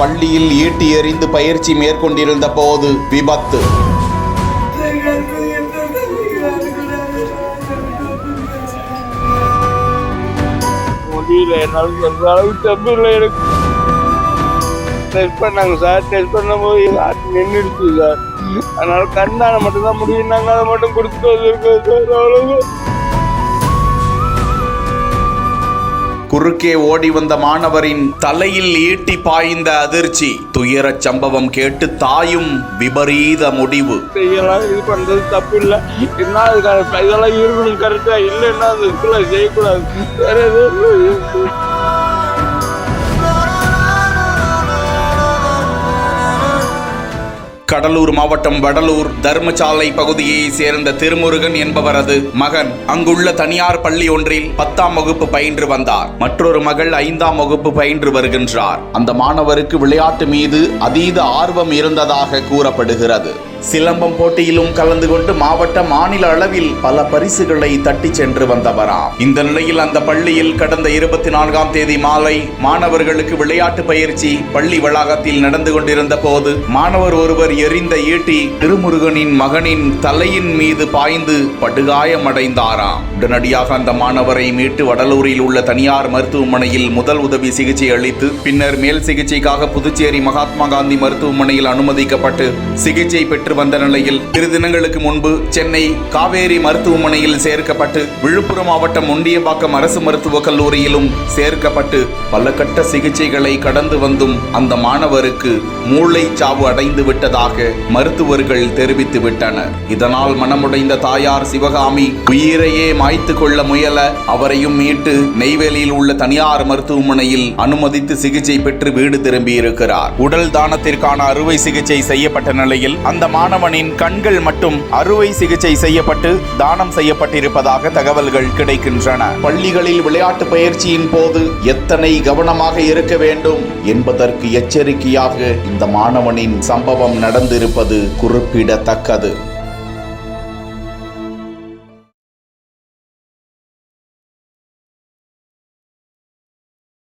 பள்ளியில் ஈட்டி எறிந்து பயிற்சி மேற்கொண்டிருந்த போது விபத்து. டெஸ்ட் பண்ணாங்க சார். டெஸ்ட் பண்ணும்போது நின்றுடுச்சு சார். அதனால கண்ணால மட்டும்தான் முடியும். நாங்கள் அதை மட்டும் கொடுத்துட்டு வந்திருக்கோம் சார். அவ்வளவு குறுக்கே ஓடி வந்த மாணவரின் தலையில் ஈட்டி பாய்ந்த அதிர்ச்சி. துயரச் சம்பவம் கேட்டு தாயும் விபரீத முடிவு. செய்யலாம், இது பண்றது தப்பு இல்லை. என்ன இதெல்லாம் இருக்கணும் கரெக்டா. இல்லைன்னா அந்த ஸ்கூல்ல செய்யக்கூடாது. வேற எதுவும் கடலூர் மாவட்டம் வடலூர் தர்மசாலை பகுதியை சேர்ந்த திருமுருகன் என்பவரது மகன் அங்குள்ள தனியார் பள்ளி ஒன்றில் 10ஆம் வகுப்பு பயின்று வந்தார். மற்றொரு மகள் 5ஆம் வகுப்பு பயின்று வருகின்றார். அந்த மாணவருக்கு விளையாட்டு மீது அதீத ஆர்வம் இருந்ததாக கூறப்படுகிறது. சிலம்பம் போட்டியிலும் கலந்து கொண்டு மாவட்ட மாநில அளவில் பல பரிசுகளை தட்டி சென்று வந்தவராம். இந்த நிலையில் அந்த பள்ளியில் கடந்த 24ஆம் தேதி மாலை மாணவர்களுக்கு விளையாட்டு பயிற்சி பள்ளி வளாகத்தில் நடந்து கொண்டிருந்த போது மாணவர் ஒருவர் எறிந்த ஈட்டி திருமுருகனின் மகனின் தலையின் மீது பாய்ந்து படுகாயமடைந்தாராம். உடனடியாக அந்த மாணவரை மீட்டு வடலூரில் உள்ள தனியார் மருத்துவமனையில் முதல் உதவி சிகிச்சை அளித்து பின்னர் மேல் சிகிச்சைக்காக புதுச்சேரி மகாத்மா காந்தி மருத்துவமனையில் அனுமதிக்கப்பட்டு சிகிச்சை பெற்று வந்த நிலையில் 2 தினங்களுக்கு முன்பு சென்னை காவேரி மருத்துவமனையில் சேர்க்கப்பட்டு விழுப்புரம் மாவட்டம் முண்டியம்பாக்கம் அரசு மருத்துவக் கல்லூரியிலும் சேர்க்கப்பட்டு பல கட்ட சிகிச்சைகளை கடந்து வந்தும் அந்த மாணவருக்கு மூளை சாவு அடைந்து விட்டதாக மருத்துவர்கள் தெரிவித்து விட்டனர். இதனால் மனமுடைந்த தாயார் சிவகாமி உயிரையே மாய்த்து கொள்ள முயல அவரையும் மீட்டு நெய்வேலியில் உள்ள தனியார் மருத்துவமனையில் அனுமதித்து சிகிச்சை பெற்று வீடு திரும்பியிருக்கிறார். உடல் தானத்திற்கான அறுவை சிகிச்சை செய்யப்பட்ட நிலையில் அந்த மாணவனின் கண்கள் மட்டும் அறுவை சிகிச்சை செய்யப்பட்டு தானம் செய்யப்பட்டிருப்பதாக தகவல்கள் கிடைக்கின்றன. பள்ளிகளில் விளையாட்டு பயிற்சியின் போது எத்தனை கவனமாக இருக்க வேண்டும் என்பதற்கு எச்சரிக்கையாக இந்த மாணவனின் சம்பவம் நடந்திருப்பது குறிப்பிடத்தக்கது.